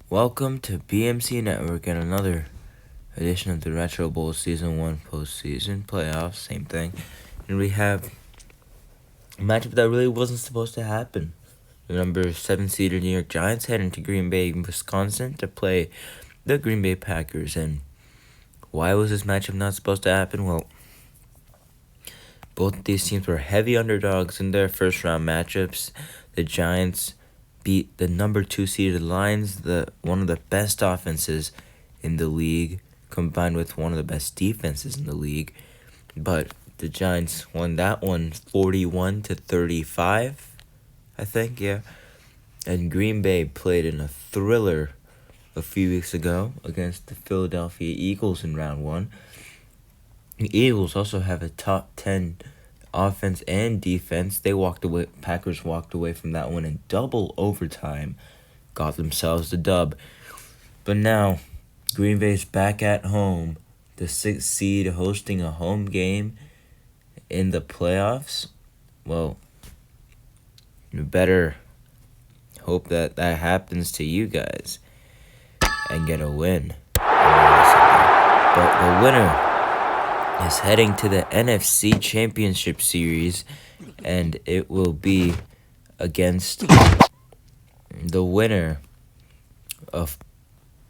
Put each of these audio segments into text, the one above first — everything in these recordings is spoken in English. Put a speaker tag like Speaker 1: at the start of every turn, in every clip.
Speaker 1: Welcome to BMC Network and another edition of the Retro Bowl Season 1 postseason playoffs, same thing. And we have a matchup that really wasn't supposed to happen. The number 7 seeded New York Giants heading to Green Bay, Wisconsin to play the Green Bay Packers. And why was this matchup not supposed to happen? Well, both of these teams were heavy underdogs in their first round matchups. The Giants beat the number 2 seeded Lions, one of the best offenses in the league, combined with one of the best defenses in the league. But the Giants won that one 41-35, I think, yeah. And Green Bay played in a thriller a few weeks ago against the Philadelphia Eagles in round 1. The Eagles also have a top 10 offense and defense. Packers walked away from that one in double overtime, got themselves the dub. But now, Green Bay's back at home, the 6th seed hosting a home game in the playoffs. Well, you better hope that happens to you guys and get a win. But the winner is heading to the NFC Championship Series, and it will be against the winner of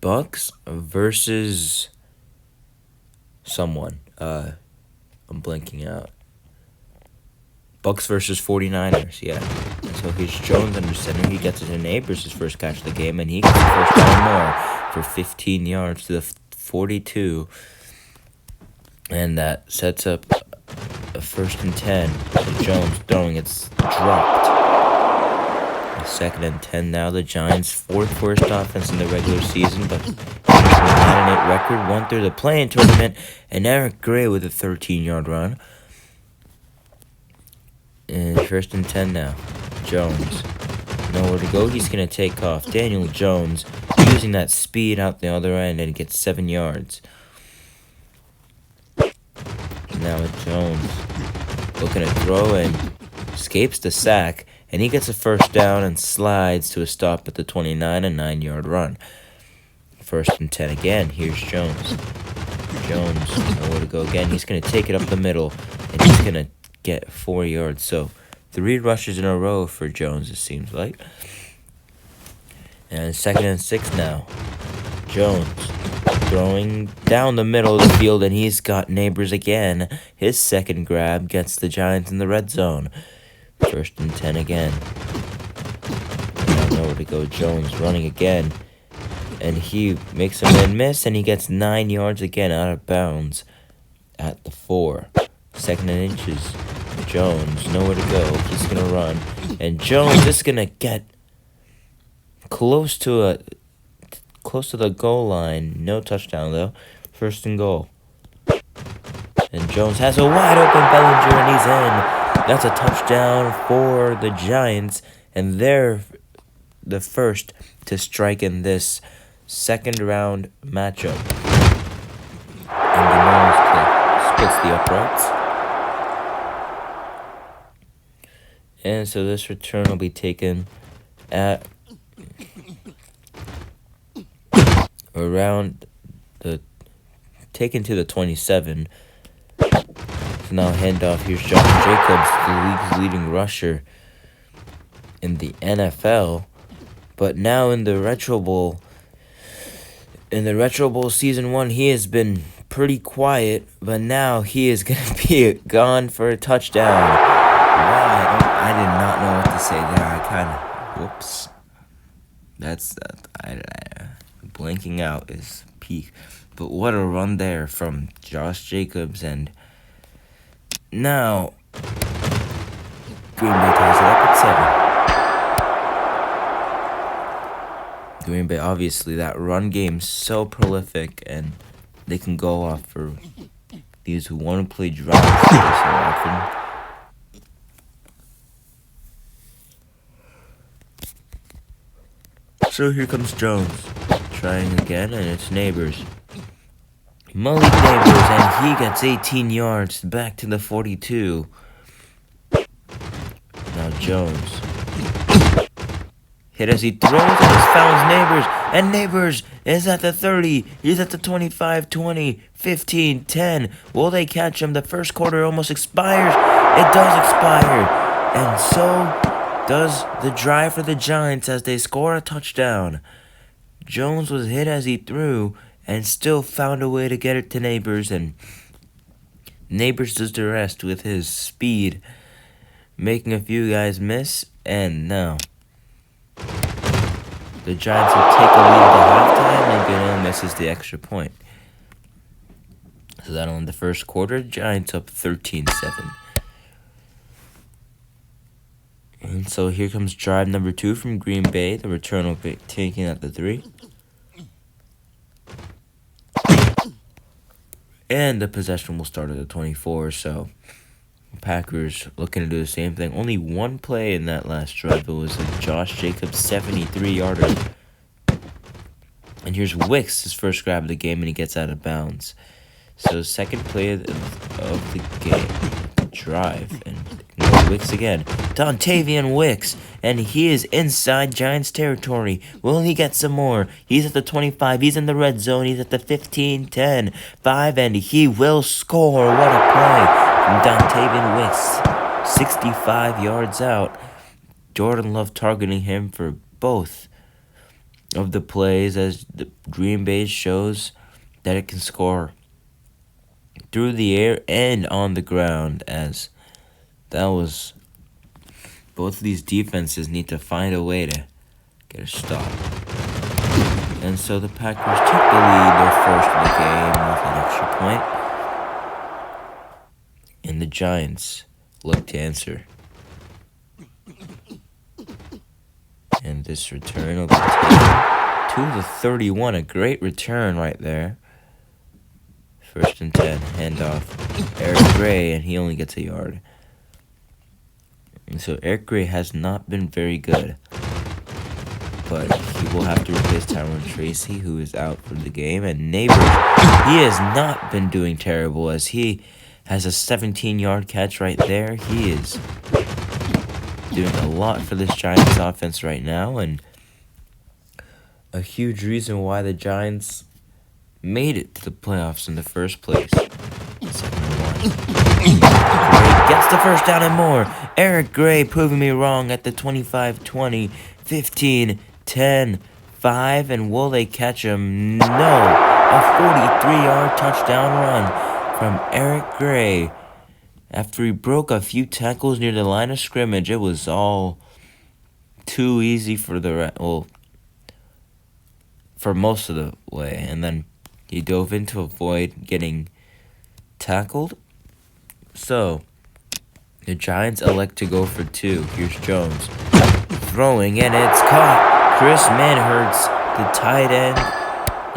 Speaker 1: Bucks versus someone. I'm blanking out. Bucks versus 49ers, yeah. So here's Jones under center. He gets it to Neighbors, his first catch of the game, and he gets the first down more for 15 yards to the 42. And that sets up a 1st and 10. Jones throwing, it's dropped. A 2nd and 10 now. The Giants' 4th worst offense in the regular season, but finished with a 9-8 record, won through the play-in tournament, and Eric Gray with a 13-yard run. And 1st and 10 now. Jones, nowhere to go. He's going to take off. Daniel Jones using that speed out the other end and gets 7 yards. Now with Jones looking to throw and escapes the sack, and he gets a 1st down and slides to a stop at the 29, a 9-yard run. 1st and 10 again. Here's Jones. Jones, nowhere to go again. He's going to take it up the middle, and he's going to get 4 yards. So 3 rushes in a row for Jones, it seems like. And 2nd and 6 now. Jones throwing down the middle of the field, and he's got Neighbors again. His 2nd grab gets the Giants in the red zone. 1st and 10 again. And nowhere to go. Jones running again, and he makes a miss, and he gets 9 yards again out of bounds at the 4. 2nd and inches. Jones, nowhere to go. He's going to run, and Jones is going to get close to the goal line. No touchdown, though. 1st and goal. And Jones has a wide open Bellinger, and he's in. That's a touchdown for the Giants, and they're the first to strike in this 2nd round matchup. And the nose splits the uprights. And so this return will be taken at taken to the 27. So now handoff. Here's Josh Jacobs, the league's leading rusher in the NFL. But now in the Retro Bowl Season 1, he has been pretty quiet, but now he is going to be gone for a touchdown. Wow, I did not know what to say there. Whoops. Blanking out is peak. But what a run there from Josh Jacobs. And now Green Bay ties it up at 7. Green Bay, obviously, that run game's so prolific, and they can go off for these who want to play drives so often. So here comes Jones, trying again, and it's Neighbors. Malik Neighbors, and he gets 18 yards back to the 42. Now Jones. hit as he throws and just founds Neighbors. And Neighbors is at the 30. He's at the 25, 20, 15, 10. Will they catch him? The first quarter almost expires. It does expire. And so does the drive for the Giants as they score a touchdown. Jones was hit as he threw and still found a way to get it to Neighbors, and Neighbors does the rest with his speed, making a few guys miss, and now the Giants will take a lead at halftime, and Gano misses the extra point. So that'll end the first quarter. Giants up 13-7. And so here comes drive number 2 from Green Bay. The return will be taken at the 3. And the possession will start at the 24, so Packers looking to do the same thing. Only one play in that last drive. It was a Josh Jacobs 73-yarder. And here's Wicks, his first grab of the game, and he gets out of bounds. So second play of the game, drive, and Wicks again. Dontavian Wicks, and he is inside Giants territory. Will he get some more? He's at the 25. He's in the red zone. He's at the 15, 10, 5, and he will score. What a play from Dontavian Wicks. 65 yards out. Jordan Love targeting him for both of the plays as the Green Bay shows that it can score through the air and on the ground, as that was both of these defenses need to find a way to get a stop. And so the Packers took the lead, their first of the game, with an extra point. And the Giants look to answer. And this return will be taken to the 31. A great return right there. First and 10, handoff. Eric Gray, and he only gets a yard. And so Eric Gray has not been very good. But he will have to replace Tyrone Tracy, who is out for the game. And Neighbors, he has not been doing terrible, as he has a 17-yard catch right there. He is doing a lot for this Giants offense right now, and a huge reason why the Giants made it to the playoffs in the first place. Second and 1. Gray gets the first down and more. Eric Gray proving me wrong at the 25, 20, 15, 10, 5, and will they catch him? No. A 43-yard touchdown run from Eric Gray. After he broke a few tackles near the line of scrimmage, it was all too easy for for most of the way. And then he dove in to avoid getting tackled. So the Giants elect to go for 2. Here's Jones throwing, and it's caught. Chris Manhertz, the tight end,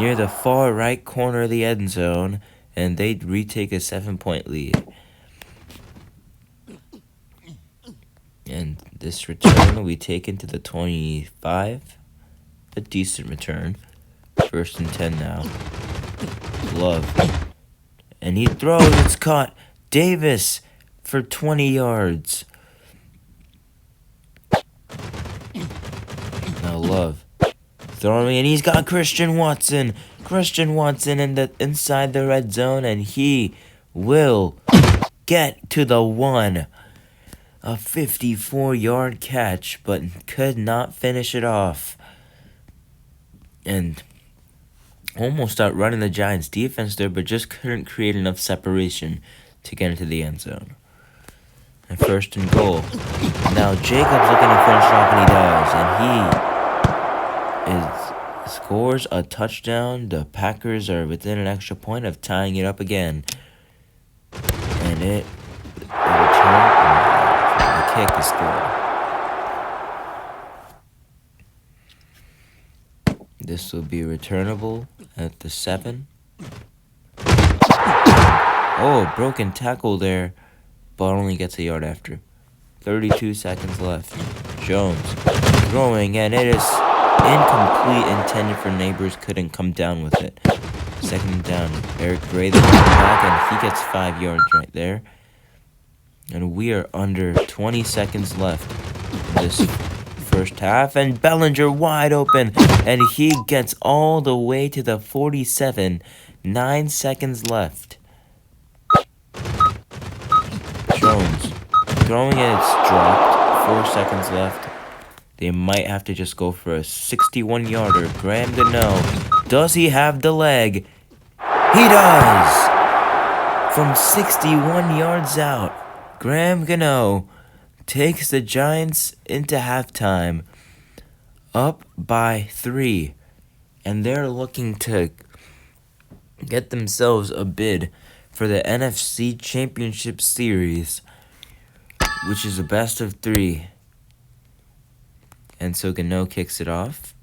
Speaker 1: near the far right corner of the end zone, and they retake a 7-point lead. And this return will be taken to the 25. A decent return. First and 10 now. Love. And he throws. It's caught. Davis for 20 yards. Now Love throwing, and he's got Christian Watson. Christian Watson inside the red zone, and he will get to the 1. A 54-yard catch, but could not finish it off. And almost outrunning the Giants' defense there, but just couldn't create enough separation to get into the end zone. And first and goal. Now Jacobs looking to finish off, and he scores a touchdown. The Packers are within an extra point of tying it up again. And the kick is good. This will be returnable at the 7. Oh, broken tackle there, but only gets a yard after. 32 seconds left. Jones throwing, and it is incomplete, intended for Neighbors, couldn't come down with it. Second down, Eric Gray, the running back, and he gets 5 yards right there. And we are under 20 seconds left in this first half, and Bellinger wide open, and he gets all the way to the 47. 9 seconds left. Jones throwing it, it's dropped. 4 seconds left. They might have to just go for a 61-yarder. Graham Gano. Does he have the leg? He does! From 61 yards out, Graham Gano takes the Giants into halftime up by 3. And they're looking to get themselves a bid for the NFC Championship Series, which is a best of 3. And so Gano kicks it off.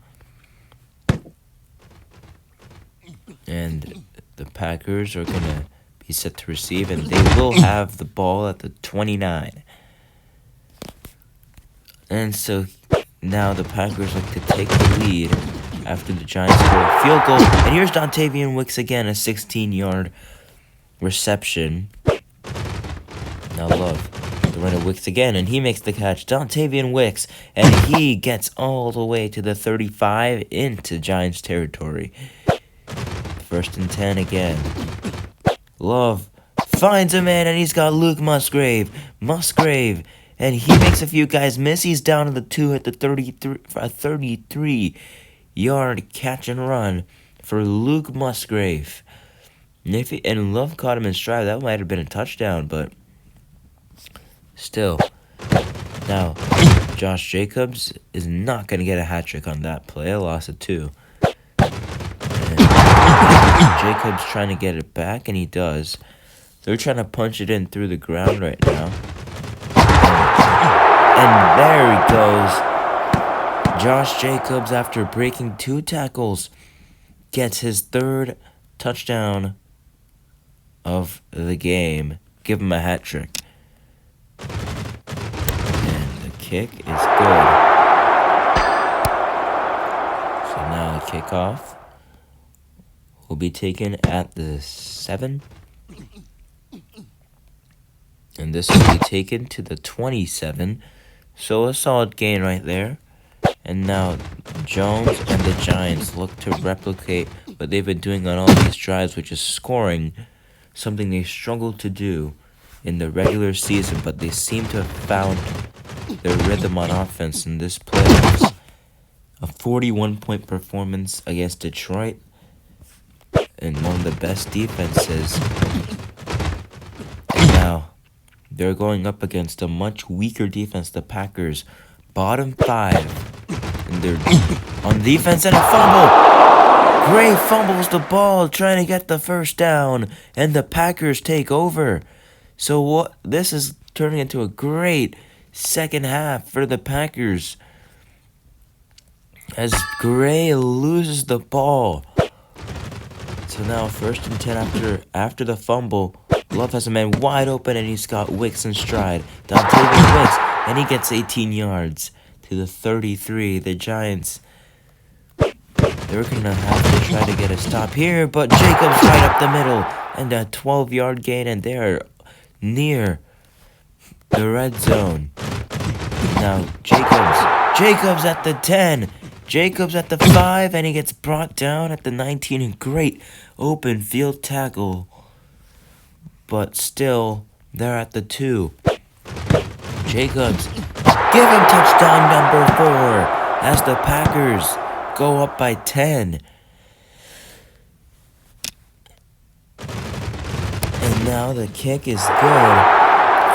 Speaker 1: And the Packers are going to be set to receive, and they will have the ball at the 29. And so now the Packers look to take the lead after the Giants score a field goal. And here's Dontavian Wicks again, a 16-yard reception. Now Love. The run of Wicks again, and he makes the catch. Dontavian Wicks, and he gets all the way to the 35 into Giants territory. 1st and 10 again. Love finds a man, and he's got Luke Musgrave. And he makes a few guys miss. He's down to the 2 at the 33, a 33-yard catch and run for Luke Musgrave. And Love caught him in stride. That might have been a touchdown, but still. Now, Josh Jacobs is not going to get a hat trick on that play. A loss of 2. And Jacobs trying to get it back, and he does. They're trying to punch it in through the ground right now. And there he goes. Josh Jacobs, after breaking 2 tackles, gets his 3rd touchdown of the game. Give him a hat trick. And the kick is good. So now the kickoff will be taken at the 7. And this will be taken to the 27. So a solid gain right there. And now Jones and the Giants look to replicate what they've been doing on all these drives, which is scoring, something they struggled to do in the regular season, but they seem to have found their rhythm on offense in this playoffs. A 41-point performance against Detroit and one of the best defenses. And now they're going up against a much weaker defense, the Packers, bottom 5. And they're on defense, and a fumble. Gray fumbles the ball, trying to get the first down, and the Packers take over. So this is turning into a great second half for the Packers, as Gray loses the ball. So now 1st and 10 after the fumble. Love has a man wide open, and he's got Wicks in stride. Dontavian Wicks, and he gets 18 yards to the 33. The Giants, they're going to have to try to get a stop here, but Jacobs right up the middle, and a 12-yard gain, and they're near the red zone. Now Jacobs at the 10. Jacobs at the 5, and he gets brought down at the 19. And great open field tackle. But still, they're at the 2. Jacobs, give him touchdown number 4 as the Packers go up by 10. And now the kick is good.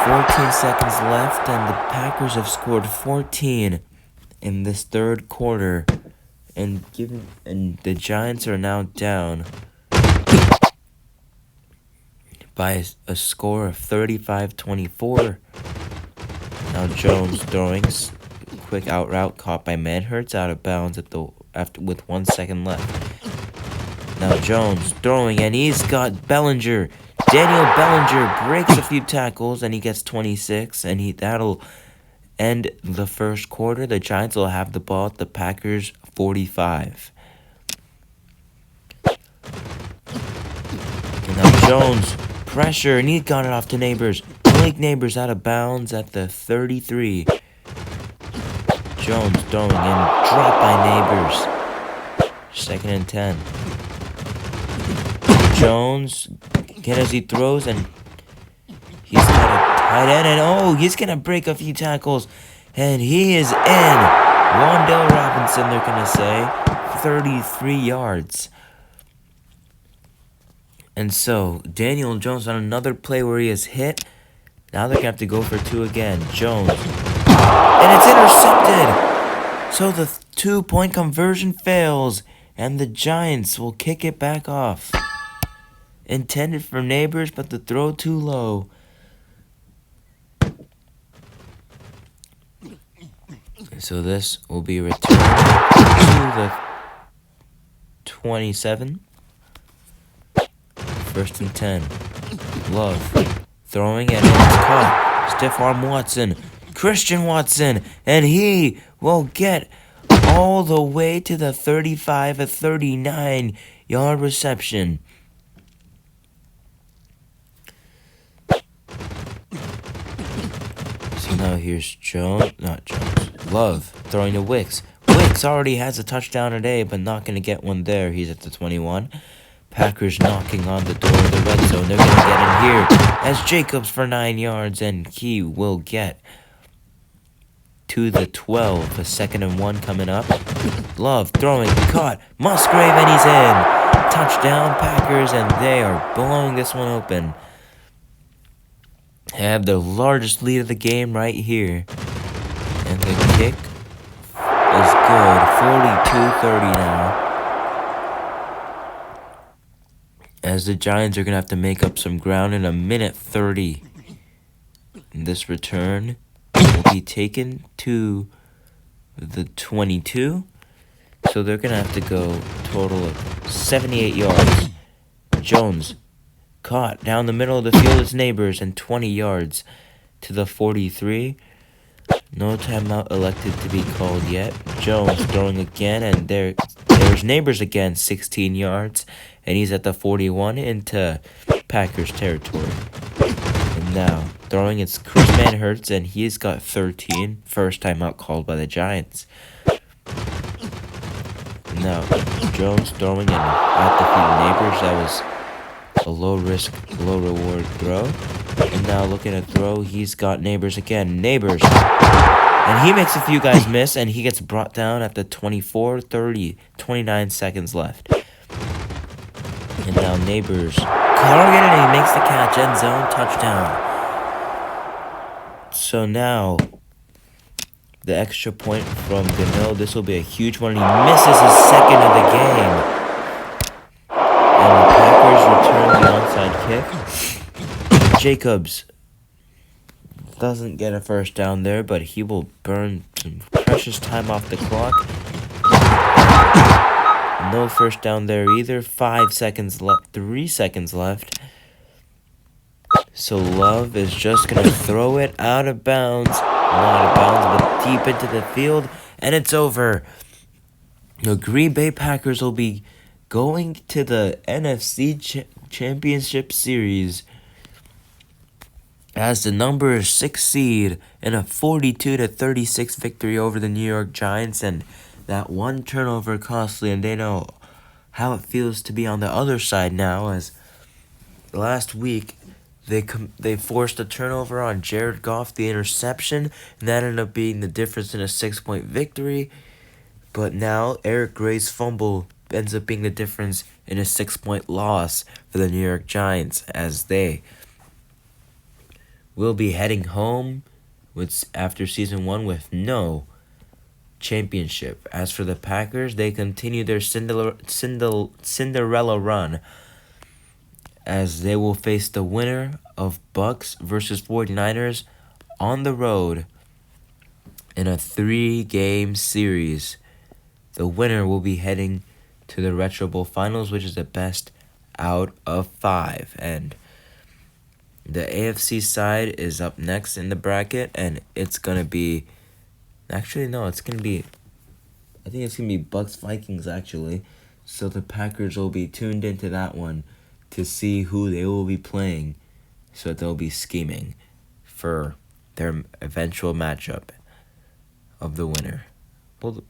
Speaker 1: 14 seconds left, and the Packers have scored 14 in this 3rd quarter. And the Giants are now down by a score of 35-24. Now Jones throwing quick out route caught by Manhurts out of bounds with 1 second left. Now Jones throwing, and he's got Bellinger. Daniel Bellinger breaks a few tackles, and he gets 26, and that'll end the 1st quarter. The Giants will have the ball at the Packers 45. And now Jones pressure, and he got it off to Neighbors. Blake Neighbors out of bounds at the 33. Jones throwing and dropped by Neighbors. 2nd and 10. Jones, again as he throws, and he's got a tight end, and oh, he's going to break a few tackles, and he is in. Wandale Robinson, they're going to say, 33 yards. And so, Daniel Jones on another play where he is hit. Now they're going to have to go for 2 again. Jones. And it's intercepted. So the 2-point conversion fails. And the Giants will kick it back off. Intended for Neighbors, but the throw too low. So this will be returned to the 27. 1st and 10. Love. Throwing and it's caught. Stiff arm Watson. Christian Watson. And he will get all the way to the 35, a 39-yard reception. So now here's Love throwing to Wicks. Wicks already has a touchdown today, but not going to get one there. He's at the 21. Packers knocking on the door of the red zone. They're going to get in here as Jacobs for 9 yards, and he will get to the 12. A 2nd and 1 coming up. Love throwing, caught. Musgrave, and he's in. Touchdown, Packers, and they are blowing this one open. They have the largest lead of the game right here. And the kick is good. 42-30 now. As the Giants are going to have to make up some ground in a minute 30. And this return will be taken to the 22. So they're going to have to go total of 78 yards. Jones caught down the middle of the field as Neighbors and 20 yards to the 43. No timeout elected to be called yet. Jones throwing again, and there's Neighbors again, 16 yards. And he's at the 41 into Packers territory. And now, throwing it's Chris Manhertz, and he's got 13. First timeout called by the Giants. And now, Jones throwing and at the feet of Neighbors. That was a low-risk, low-reward throw. And now looking to throw, he's got Neighbors again. Neighbors. And he makes a few guys miss, and he gets brought down at the 24, 30, 29 seconds left. And now Neighbors targeted, and he makes the catch. End zone, touchdown. So now, the extra point from Gano. This will be a huge one. He misses his 2nd of the game. And the Packers return the onside kick. Jacobs doesn't get a first down there, but he will burn some precious time off the clock. No first down there either. 5 seconds left. 3 seconds left. So Love is just going to throw it out of bounds. Not out of bounds, but deep into the field. And it's over. The Green Bay Packers will be going to the NFC Championship Series as the number 6 seed in a 42-36 victory over the New York Giants. And that one turnover costly, and they know how it feels to be on the other side now, as last week they forced a turnover on Jared Goff, the interception, and that ended up being the difference in a 6-point victory. But now Eric Gray's fumble ends up being the difference in a 6-point loss for the New York Giants, as they will be heading home after season 1 with no championship. As for the Packers, they continue their Cinderella run, as they will face the winner of Bucks versus 49ers on the road in a 3-game series. The winner will be heading to the Retro Bowl Finals, which is the best out of 5. And the AFC side is up next in the bracket, and it's going to be... Actually, no, it's going to be... I think it's going to be Bucks-Vikings, actually. So the Packers will be tuned into that one to see who they will be playing. So they'll be scheming for their eventual matchup of the winner. Well,